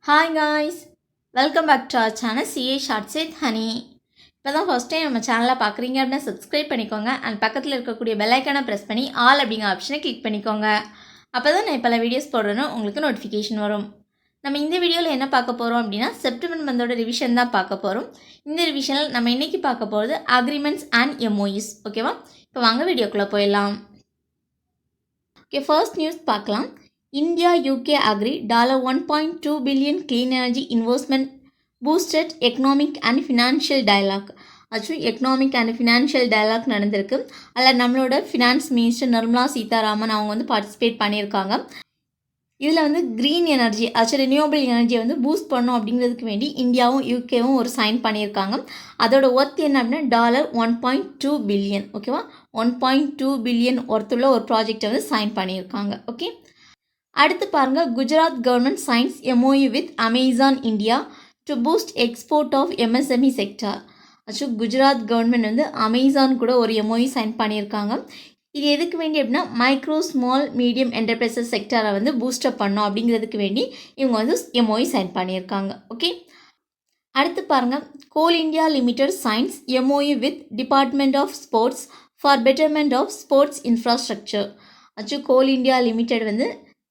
Hi guys, welcome back to our channel CA Shots with Honey. இப்போ தான் first time நம்ம சேனலை பார்க்குறீங்க அப்படின்னா சப்ஸ்கிரைப் பண்ணிக்கோங்க அண்ட் பக்கத்தில் இருக்கக்கூடிய பெல் ஐக்கானை ப்ரெஸ் பண்ணி ஆல் அப்படிங்கிற ஆப்ஷனை கிளிக் பண்ணிக்கோங்க. அப்போ தான் நான் இப்போ வீடியோஸ் போடுறேன்னு உங்களுக்கு நோட்டிஃபிகேஷன் வரும். நம்ம இந்த வீடியோவில் என்ன பார்க்க போகிறோம் அப்படின்னா செப்டம்பர் மந்தோட ரிவிஷன் தான் பார்க்க போகிறோம். இந்த ரிவிஷனில் நம்ம இன்றைக்கி பார்க்க போகிறது அக்ரிமெண்ட்ஸ் அண்ட் எம்ஓஇஸ். ஓகேவா, இப்போ வாங்க வீடியோக்குள்ளே போயிடலாம். ஓகே, ஃபர்ஸ்ட் நியூஸ் பார்க்கலாம். India UK agree $1.2 billion clean energy investment boosted economic and financial dialogue. Economic and financial dialogue நடந்திருக்கு. அதில் நம்மளோட ஃபினான்ஸ் மினிஸ்டர் நிர்மலா சீதாராமன் அவங்க பார்ட்டிசிபேட் பண்ணியிருக்காங்க. இதில் க்ரீன் எனர்ஜி ரினியூவபிள் எனர்ஜியை பூஸ்ட் பண்ணோம் அப்படிங்கிறதுக்கு வேண்டி இந்தியாவும் யூகேவும் ஒரு சைன் பண்ணியிருக்காங்க. அதோட ஒர்த் என்ன அப்படின்னா $1.2 பில்லியன். ஓகேவா, $1.2 பில்லியன் ஒர்த்துள்ள ஒரு ப்ராஜெக்டை சைன் பண்ணியிருக்காங்க. ஓகே, அடுத்து பாருங்கள், Gujarat government signs MoU with Amazon India to boost export of MSME sector. Gujarat government Amazon கூட ஒரு எம்ஓயு சைன் பண்ணியிருக்காங்க. இது எதுக்கு வேண்டி அப்படின்னா மைக்ரோ ஸ்மால் மீடியம் என்டர்பிரைசஸ் செக்டாரை பூஸ்டப் பண்ணோம் அப்படிங்கிறதுக்கு வேண்டி இவங்க எம்ஓயு சைன் பண்ணியிருக்காங்க. ஓகே, அடுத்து பாருங்கள், Coal India Limited signs MoU with department of sports for betterment of sports infrastructure. Coal India Limited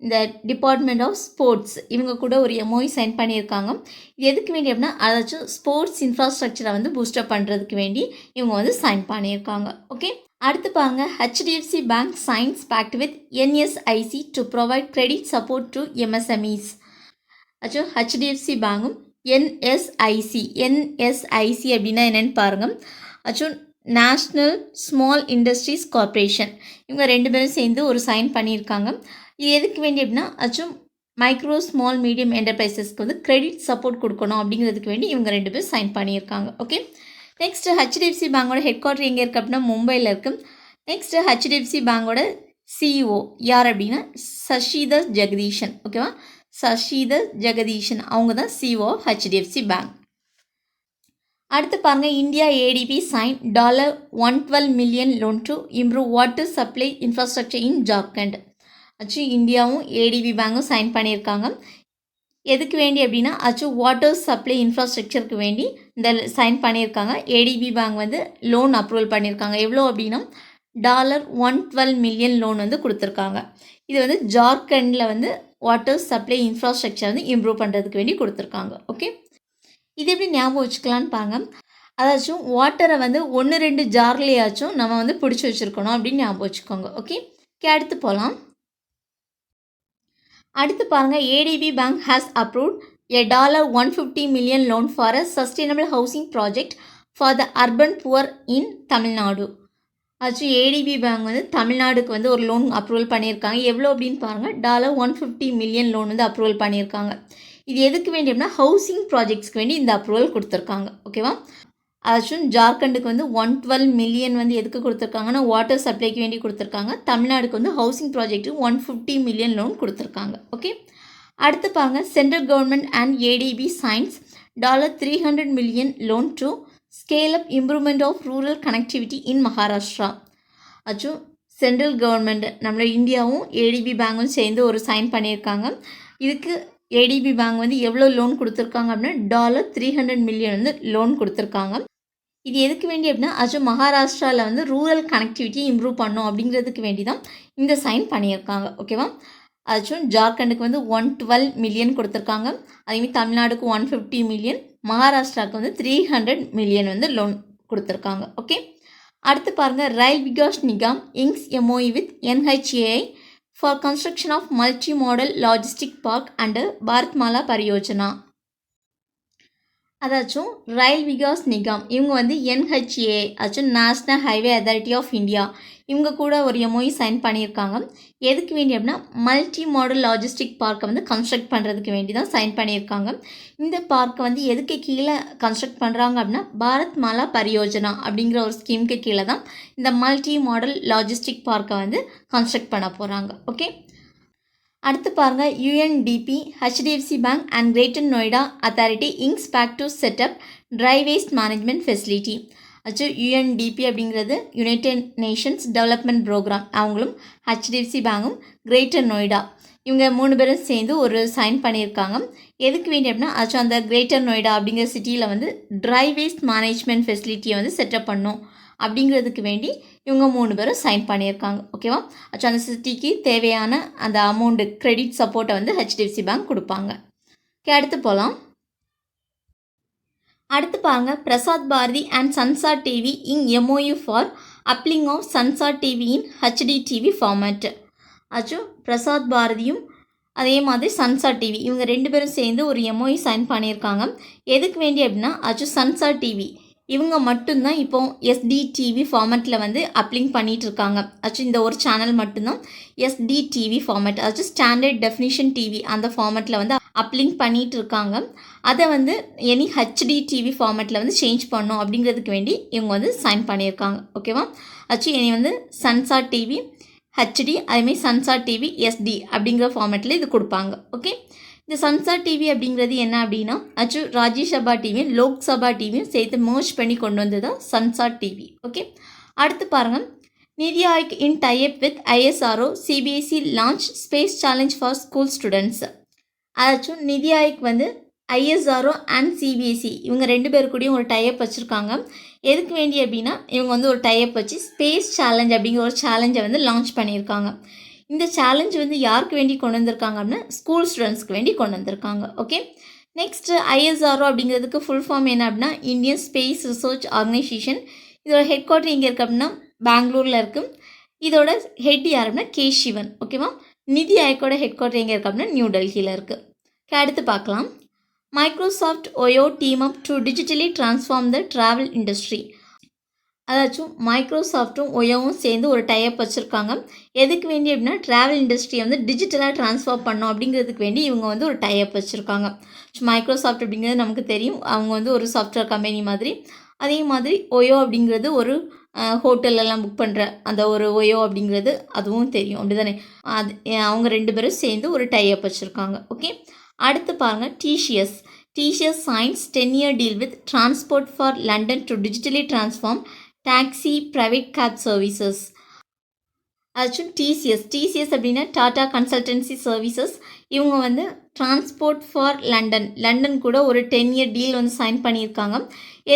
இந்த டிபார்ட்மெண்ட் ஆஃப் ஸ்போர்ட்ஸ் இவங்க கூட ஒரு எம்ஓஇ சைன் பண்ணியிருக்காங்க. இது எதுக்கு வேண்டி அப்படின்னா ஸ்போர்ட்ஸ் இன்ஃப்ராஸ்ட்ரக்சரை பூஸ்டப் பண்ணுறதுக்கு வேண்டி இவங்க சைன் பண்ணியிருக்காங்க. ஓகே, அடுத்து பாருங்கள், HDFC bank signs pact with NSIC to provide credit support to MSMEs. HDFC பேங்கும் NSIC அப்படின்னா என்னென்னு பாருங்கள். நேஷ்னல் ஸ்மால் இண்டஸ்ட்ரீஸ் கார்பரேஷன் இவங்க ரெண்டு பேரும் சேர்ந்து ஒரு சைன் பண்ணியிருக்காங்க. இது எதுக்கு வேண்டி அப்படின்னா மைக்ரோ ஸ்மால் மீடியம் என்டர்பிரைசஸ்க்கு கிரெடிட் சப்போர்ட் கொடுக்கணும் அப்படிங்கிறதுக்கு வேண்டி இவங்க ரெண்டு பேரும் சைன் பண்ணியிருக்காங்க. ஓகே, நெக்ஸ்ட் HDFC பேங்கோட ஹெட் குவார்ட்டர் எங்கே இருக்குது அப்படின்னா மும்பையில் இருக்குது. நெக்ஸ்ட் HDFC பேங்கோட CEO யார் அப்படின்னா சஷிதர் ஜெகதீஷன். ஓகேவா, சஷிதர் ஜெகதீஷன் அவங்க தான் CEO ஆஃப் HDFC பேங்க். அடுத்து பாருங்கள், India ADB sign $112 million loan to improve water supply infrastructure in Jharkhand. இந்தியாவும் ADB பேங்கும் சைன் பண்ணியிருக்காங்க. எதுக்கு வேண்டி அப்படின்னா வாட்டர் சப்ளை இன்ஃப்ராஸ்ட்ரக்சருக்கு வேண்டி இந்த சைன் பண்ணியிருக்காங்க. ADB பேங்க் லோன் அப்ரூவல் பண்ணியிருக்காங்க. எவ்வளோ அப்படின்னா $112 மில்லியன் லோன் கொடுத்துருக்காங்க. இது ஜார்க்கண்டில் வாட்டர் சப்ளை இன்ஃப்ராஸ்ட்ரக்சர் இம்ப்ரூவ் பண்ணுறதுக்கு வேண்டி கொடுத்துருக்காங்க. ஓகே, இது எப்படி ஞாபகம் வச்சுக்கலான்னு பாருங்க. வாட்டரை 1-2 ஜார்லேயாச்சும் நம்ம பிடிச்சி வச்சுருக்கணும் அப்படின்னு ஞாபகம் வச்சுக்கோங்க. ஓகே, அடுத்து போகலாம். அடுத்து பாருங்கள், ADB bank has approved $150 million loan for a sustainable housing project for the urban poor in Tamil Nadu. ADB bank தமிழ்நாடுக்கு ஒரு லோன் அப்ரூவல் பண்ணியிருக்காங்க. எவ்வளோ அப்படின்னு பாருங்கள், $150 மில்லியன் லோன் அப்ரூவல் பண்ணியிருக்காங்க. இது எதுக்கு வேண்டி அப்படின்னா ஹவுசிங் ப்ராஜெக்ட்ஸ்க்கு வேண்டி இந்த அப்ரூவல் கொடுத்துருக்காங்க. ஓகேவா, ஜார்க்கண்டுக்கு $112 மில்லியன் எதுக்கு கொடுத்துருக்காங்கன்னா வாட்டர் சப்ளைக்கு வேண்டி கொடுத்துருக்காங்க. தமிழ்நாடுக்கு ஹவுசிங் ப்ராஜெக்ட்டுக்கு $150 மில்லியன் லோன் கொடுத்துருக்காங்க. ஓகே, அடுத்து பாருங்கள், central government and ADB signs $300 million loan to scale up improvement of rural connectivity in Maharashtra. Central government நம்மளோட இந்தியாவும் ADB பேங்கும் சேர்ந்து ஒரு சைன் பண்ணியிருக்காங்க. இதுக்கு ADB பேங்க் எவ்வளோ லோன் கொடுத்துருக்காங்க அப்படின்னா $300 மில்லியன் லோன் கொடுத்துருக்காங்க. இது எதுக்கு வேண்டி அப்படின்னா மகாராஷ்டிராவில் ரூரல் கனெக்டிவிட்டி இம்ப்ரூவ் பண்ணோம் அப்படிங்கிறதுக்கு வேண்டி தான் இந்த சைன் பண்ணியிருக்காங்க. ஓகேவா, ஜார்க்கண்டுக்கு $112 மில்லியன் கொடுத்துருக்காங்க. அதேமாதிரி தமிழ்நாடுக்கு $150 மில்லியன், மகாராஷ்டிராவுக்கு $300 மில்லியன் லோன் கொடுத்துருக்காங்க. ஓகே, அடுத்து பாருங்கள், rail Vikas Nigam inks MoU with NHAI for construction of multi-modal logistic park under Bharatmala Pariyojana. Rail Vikas Nigam இவங்க NHAI national highway authority of India இவங்க கூட ஒரு எம்ஓஇ சைன் பண்ணியிருக்காங்க. எதுக்கு வேண்டி அப்படின்னா மல்டி மாடல் லாஜிஸ்டிக் பார்க்கை கன்ஸ்ட்ரக்ட் பண்ணுறதுக்கு வேண்டி தான் சைன் பண்ணியிருக்காங்க. இந்த பார்க்கை எதுக்கு கீழே கன்ஸ்ட்ரக்ட் பண்ணுறாங்க அப்படின்னா பாரத்மாலா பரியோஜனா அப்படிங்கிற ஒரு ஸ்கீமுக்கு கீழே தான் இந்த மல்டி மாடல் லாஜிஸ்டிக் பார்க்கை கன்ஸ்ட்ரக்ட் பண்ண போகிறாங்க. ஓகே, அடுத்து பாருங்கள், UNDP HDFC bank and greater Noida authority inks pact to set up dry waste management facility. UNDP அப்படிங்கிறது யுனைடெட் நேஷன்ஸ் டெவலப்மெண்ட் ப்ரோக்ராம். அவங்களும் HDFC பேங்கும் கிரேட்டர் நொய்டா இவங்க 3 பேரும் சேர்ந்து ஒரு சைன் பண்ணியிருக்காங்க. எதுக்கு வேண்டி அப்படின்னா ஆச்சும் அந்த கிரேட்டர் நொய்டா அப்படிங்கிற சிட்டியில் வந்து ட்ரை வேஸ்ட் மேனேஜ்மெண்ட் ஃபெசிலிட்டியை வந்து செட்டப் பண்ணும் அப்படிங்கிறதுக்கு வேண்டி இவங்க 3 பேரும் சைன் பண்ணியிருக்காங்க. ஓகேவா? ஆச்சும் அந்த சிட்டிக்கு தேவையான அந்த அமௌண்ட்டு கிரெடிட் சப்போர்ட்டை வந்து ஹெச்டிஎஃப்சி பேங்க் கொடுப்பாங்க. ஓகே, அடுத்து போகலாம். அடுத்து பாருங்க, Prasar Bharati and Sansad TV ink MoU for uplink of Sansad TV in HD TV format. ஆச்சும் பிரசாத் பாரதியும் அதே மாதிரி சன்சார் டிவி இவங்க 2 பேரும் சேர்ந்து ஒரு எம்ஓயு சைன் பண்ணியிருக்காங்க. எதுக்கு வேண்டி அப்படின்னா ஆச்சும் சன்சார் டிவி இவங்க மட்டும்தான் இப்போ எஸ்டி டிவி ஃபார்மேட்டில் வந்து அப்லிங் பண்ணிகிட்டு இருக்காங்க. ஆச்சும் இந்த ஒரு சேனல் மட்டும்தான் எஸ்டி டிவி ஃபார்மேட், ஆச்சும் ஸ்டாண்டர்ட் டெஃபினிஷன் டிவி அந்த ஃபார்மேட்டில் வந்து அப்லிங் பண்ணிகிட்டு இருக்காங்க. அதை வந்து எனி ஹெச்டி டிவி ஃபார்மேட்டில் வந்து சேஞ்ச் பண்ணணும் அப்படிங்கிறதுக்கு வேண்டி இவங்க வந்து சைன் பண்ணியிருக்காங்க. ஓகேவா? ஆச்சும் இனி வந்து சன்சார் டிவி ஹெச்டி அதேமாதிரி சன்சார் டிவி எஸ்டி அப்படிங்கிற ஃபார்மேட்டில் இது கொடுப்பாங்க. ஓகே, இந்த சன்சார் டிவி அப்படிங்கிறது என்ன அப்படின்னா ஆச்சும் ராஜ்யசபா டிவியும் லோக்சபா டிவியும் சேர்த்து மர்ஜ் பண்ணி கொண்டு வந்தது தான் சன்சார் டிவி. ஓகே, அடுத்து பாருங்கள். நிதி ஆயோக் இன் type with ISRO CBSE launch space challenge for school students. அதாச்சும் நிதி ஆயோக் வந்து ஐஎஸ்ஆர்ஓ அண்ட் சிபிஎஸ்இ இவங்க 2 பேர் கூடயும் ஒரு டைப் வச்சுருக்காங்க. எதுக்கு வேண்டி அப்படின்னா இவங்க வந்து ஒரு டைப் வச்சு ஸ்பேஸ் சேலஞ்ச் அப்படிங்கிற ஒரு சேலஞ்சை வந்து லான்ச் பண்ணியிருக்காங்க. இந்த சேலஞ்ச் வந்து யாருக்கு வேண்டி கொண்டு வந்திருக்காங்க அப்படின்னா ஸ்கூல் ஸ்டூடெண்ட்ஸ்க்கு வேண்டி கொண்டு வந்திருக்காங்க. ஓகே, நெக்ஸ்ட்டு ஐஎஸ்ஆர்ஓ அப்படிங்கிறதுக்கு ஃபுல் ஃபார்ம் என்ன அப்படின்னா இந்தியன் ஸ்பேஸ் ரிசர்ச் ஆர்கனைசேஷன். இதோட ஹெட் குவார்ட்டர் எங்கே இருக்குது அப்படின்னா பெங்களூரில் இருக்குது. இதோட ஹெட் யார் அப்படின்னா கே சிவன். ஓகேவா? நிதி ஆயோக்கோட ஹெட் குவார்ட்டர் எங்கே இருக்குது அப்படின்னா நியூ டெல்லியில் இருக்குது. அடுத்து பார்க்கலாம். Microsoft OYO team up to digitally transform the travel industry. அதாச்சும் மைக்ரோசாஃப்ட்டும் ஒயோவும் சேர்ந்து ஒரு டைப் வச்சுருக்காங்க. எதுக்கு வேண்டி அப்படின்னா ட்ராவல் இண்டஸ்ட்ரியை வந்து டிஜிட்டலாக ட்ரான்ஸ்ஃபார்ம் பண்ணோம் அப்படிங்கிறதுக்கு வேண்டி இவங்க வந்து ஒரு டைப் வச்சுருக்காங்க. மைக்ரோசாஃப்ட் அப்படிங்கிறது நமக்கு தெரியும், அவங்க வந்து ஒரு சாஃப்ட்வேர் கம்பெனி மாதிரி. அதே மாதிரி ஒயோ அப்படிங்கிறது ஒரு ஹோட்டலெல்லாம் புக் பண்ணுற அந்த ஒரு ஒயோ அப்படிங்கிறது அதுவும் தெரியும், அப்படி தானே? அது அவங்க 2 பேரும் சேர்ந்து ஒரு டைப் வச்சுருக்காங்க. ஓகே, அடுத்து பாருங்கள். TCS signs 10-year deal with transport for London to digitally transform taxi private cab services. Actually TCS அப்படின்னா டாடா கன்சல்டன்சி சர்வீசஸ். இவங்க வந்து டிரான்ஸ்போர்ட் ஃபார் லண்டன் கூட ஒரு 10-year டீல் வந்து சைன் பண்ணியிருக்காங்க.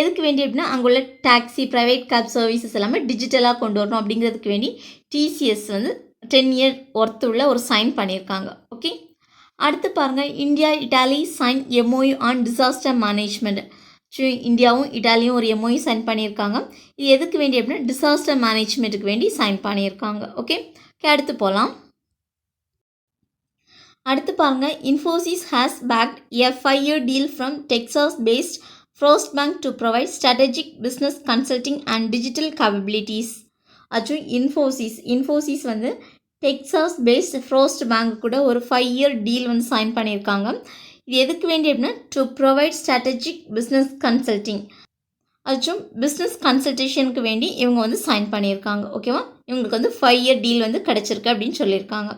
எதுக்கு வேண்டி அப்படின்னா அங்குள்ள டாக்ஸி ப்ரைவேட் கேப் சர்வீசஸ் எல்லாமே டிஜிட்டலாக கொண்டு வரணும் அப்படிங்கிறதுக்கு வேண்டி டிசிஎஸ் வந்து 10-year ஒர்த்து உள்ள ஒரு சைன் பண்ணியிருக்காங்க. ஓகே, அடுத்து பாருங்கள். India Italy sign MOU on disaster management. இந்தியாவும் இட்டாலியும் ஒரு எம்ஓயு சைன் பண்ணியிருக்காங்க. இது எதுக்கு வேண்டி அப்படின்னா டிசாஸ்டர் மேனேஜ்மெண்ட்டுக்கு வேண்டி சைன் பண்ணியிருக்காங்க. ஓகே, அடுத்து போகலாம். அடுத்து பாருங்கள். Infosys has pact a 5-year deal from Texas based Frost bank to provide strategic business consulting and digital capabilities. Actually Infosys வந்து டெக்சாஸ் பேஸ்ட் ஃப்ரோஸ்ட் பேங்க் கூட ஒரு 5-year டீல் வந்து சைன் பண்ணியிருக்காங்க. இது எதுக்கு வேண்டி அப்படின்னா to provide strategic business consulting, அதுவும் பிஸ்னஸ் கன்சல்டேஷனுக்கு வேண்டி இவங்க வந்து சைன் பண்ணியிருக்காங்க. ஓகேவா? இவங்களுக்கு வந்து 5-year டீல் வந்து கிடச்சிருக்கு அப்படின்னு சொல்லியிருக்காங்க.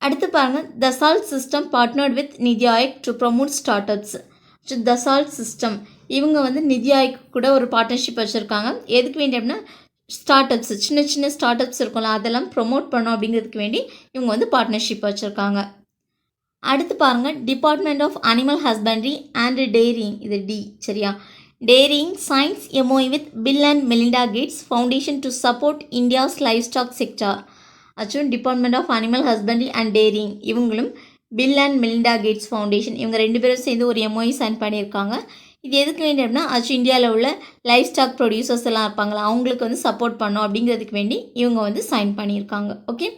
அடுத்து பாருங்கள். தசால்ட் சிஸ்டம் பார்ட்னர்ட் வித் நிதி Aayog to promote start ups. Dassault system இவங்க வந்து நிதி ஆயோக் கூட ஒரு பார்ட்னர்ஷிப் வச்சுருக்காங்க. எதுக்கு வேண்டி அப்படின்னா ஸ்டார்ட் அப்ஸ், சின்ன ஸ்டார்ட் அப்ஸ் இருக்கும்ல, அதெல்லாம் ப்ரொமோட் பண்ணோம் அப்படிங்கிறதுக்கு வேண்டி இவங்க வந்து பார்ட்னர்ஷிப் வச்சுருக்காங்க. அடுத்து பாருங்கள். Department of animal husbandry and dairying, இது டி சரியா, dairying signs MoU with Bill and Melinda Gates Foundation to support India's livestock sector. Actually department of animal husbandry and dairying இவங்களும் Bill and Melinda Gates Foundation இவங்க 2 பேரும் சேர்ந்து ஒரு MOU sign பண்ணியிருக்காங்க. இது எதுக்கு வேண்டி அப்படின்னா ஆக்சுவலி இந்தியாவில் உள்ள லைவ் ஸ்டாக் ப்ரொடியூசர்ஸ் எல்லாம் இருப்பாங்களா, அவங்களுக்கு வந்து சப்போர்ட் பண்ணோம் அப்படிங்கிறதுக்கு வேண்டி இவங்க வந்து சைன் பண்ணியிருக்காங்க. ஓகே,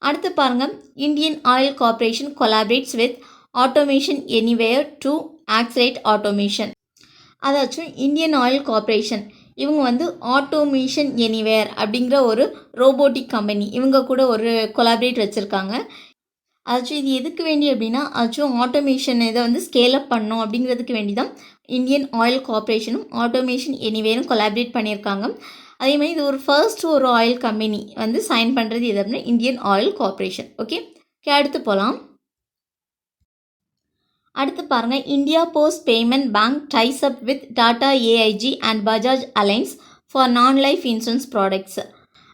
அடுத்து பாருங்கள். Indian oil corporation collaborates with automation anywhere to oxalate automation. அதாச்சும் இந்தியன் ஆயில் கார்பரேஷன் இவங்க வந்து ஆட்டோமேஷன் எனிவேர் அப்படிங்கிற ஒரு ரோபோட்டிக் கம்பெனி இவங்க கூட ஒரு கொலாபரேட் வச்சுருக்காங்க. ஆக்சுவலி இது எதுக்கு வேண்டி அப்படின்னா ஆக்சுவலி ஆட்டோமேஷன் இதை வந்து ஸ்கேல் அப் பண்ணணும் அப்படிங்கிறதுக்கு வேண்டி தான் இந்தியன் ஆயில் கார்பரேஷனும் ஆட்டோமேஷன் எனிவேரும் கொலாபரேட் பண்ணியிருக்காங்க. அதே மாதிரி இது ஒரு ஆயில் கம்பெனி வந்து சைன் பண்ணுறது எது அப்படின்னா இந்தியன் ஆயில் கார்பரேஷன். ஓகே, அடுத்து போகலாம். அடுத்து பாருங்கள். India post payment bank ties up with Tata AIG and Bajaj Allianz for non life insurance products.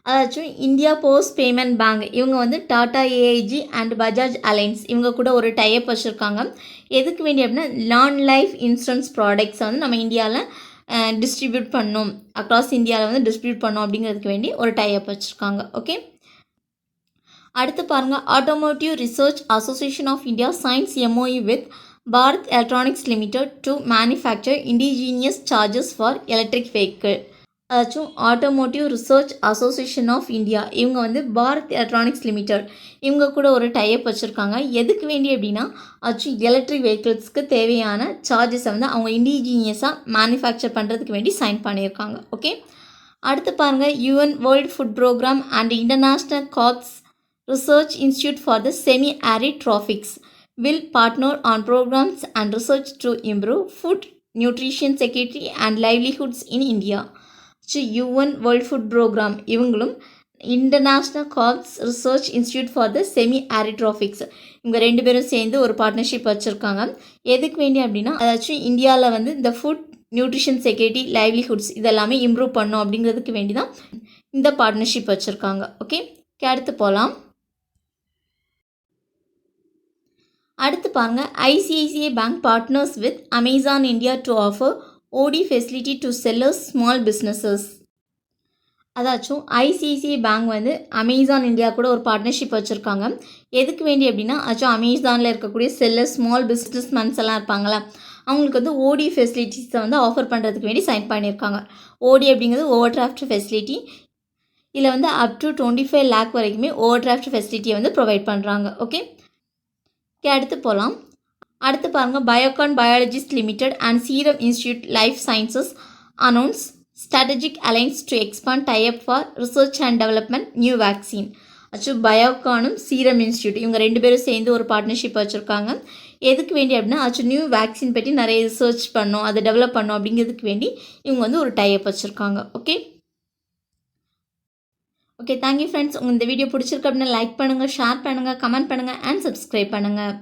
அதாச்சும் இந்தியா போஸ்ட் பேமெண்ட் பேங்க் இவங்க வந்து Tata AIG and Bajaj Allianz இவங்க கூட ஒரு டைப் வச்சுருக்காங்க. எதுக்கு வேண்டி அப்படின்னா நான் லைஃப் இன்சூரன்ஸ் ப்ராடக்ட்ஸை வந்து நம்ம இந்தியாவில் டிஸ்ட்ரிபியூட் பண்ணணும், அக்ராஸ் இந்தியாவில் வந்து டிஸ்ட்ரிபியூட் பண்ணணும் அப்படிங்கிறதுக்கு வேண்டி ஒரு டைப் வச்சுருக்காங்க. ஓகே, அடுத்து பாருங்கள், automotive research association of India signs MoU with Bharat electronics limited to manufacture indigenous chargers for electric vehicle. அதாச்சும் automotive research association of India இவங்க வந்து பாரத் எலக்ட்ரானிக்ஸ் லிமிடெட் இவங்க கூட ஒரு டைப் வச்சுருக்காங்க. எதுக்கு வேண்டி அப்படின்னா அதாச்சும் எலக்ட்ரிக் வெஹிக்கிள்ஸ்க்கு தேவையான சார்ஜஸை வந்து அவங்க இண்டிஜீனியஸாக மேனுஃபேக்சர் பண்ணுறதுக்கு வேண்டி சைன் பண்ணியிருக்காங்க. ஓகே, அடுத்து பாருங்கள், UN world food programme and international crops research institute for the semi arid tropics will partner on programs and research to improve food, nutrition security and livelihoods in India. UN World Food Program இவங்களும் international crops research institute for the semi arid tropics இவங்க ரெண்டு பேரும் சேர்ந்து ஒரு partnership வச்சுருக்காங்க. எதுக்கு வேண்டி அப்படின்னா அதாச்சும் இந்தியாவில் வந்து இந்த ஃபுட், நியூட்ரிஷன் செக்யூரிட்டி, லைவ்லிஹுட்ஸ் இதெல்லாமே இம்ப்ரூவ் பண்ணோம் அப்படிங்கிறதுக்கு வேண்டி தான் இந்த பார்ட்னர்ஷிப் வச்சுருக்காங்க. ஓகே, அடுத்து போகலாம். அடுத்து பாருங்கள், ICICI bank partners with Amazon India to offer OD facility to sellers small businesses. அதாச்சும் ஐசிஐசிஐ பேங்க் வந்து அமேசான் இந்தியா கூட ஒரு பார்ட்னர்ஷிப் வச்சுருக்காங்க. எதுக்கு வேண்டி அப்படின்னா அதாச்சும் அமேசானில் இருக்கக்கூடிய செல்லர் ஸ்மால் பிஸ்னஸ் மேன்ஸ் எல்லாம் இருப்பாங்களா, அவங்களுக்கு வந்து ஓடி ஃபெசிலிட்டிஸை வந்து ஆஃபர் பண்ணுறதுக்கு வேண்டி சைன் பண்ணியிருக்காங்க. ஓடி அப்படிங்கிறது ஓவர் டிராஃப்ட் ஃபெசிலிட்டி. இதில் வந்து அப் டு 25 lakh வரைக்குமே ஓவர் டிராஃப்ட் ஃபெசிலிட்டியை வந்து ப்ரொவைட் பண்ணுறாங்க. ஓகே, அடுத்து போகலாம். அடுத்து பாருங்கள், Biocon biologics limited and serum institute life sciences announce strategic alliance to expand type for research and development new vaccine. Actually பயோகானும் சீரம் இன்ஸ்டியூட் இவங்க ரெண்டு பேரும் சேர்ந்து ஒரு பார்ட்னர்ஷிப் வச்சுருக்காங்க. எதுக்கு வேண்டி அப்படின்னா ஆக்சுவலி நியூ வேக்சின் பற்றி நிறைய ரிசர்ச் பண்ணோம், அதை டெவலப் பண்ணோம் அப்படிங்கிறதுக்கு வேண்டி இவங்க வந்து ஒரு டைப் வச்சுருக்காங்க. Okay, thank you friends. உங்களுக்கு இந்த வீடியோ பிடிச்சிருக்கு அப்படின்னா லைக் பண்ணுங்கள், ஷேர் பண்ணுங்கள், கமெண்ட் பண்ணுங்கள் அண்ட் சப்ஸ்கிரைப் பண்ணுங்கள்.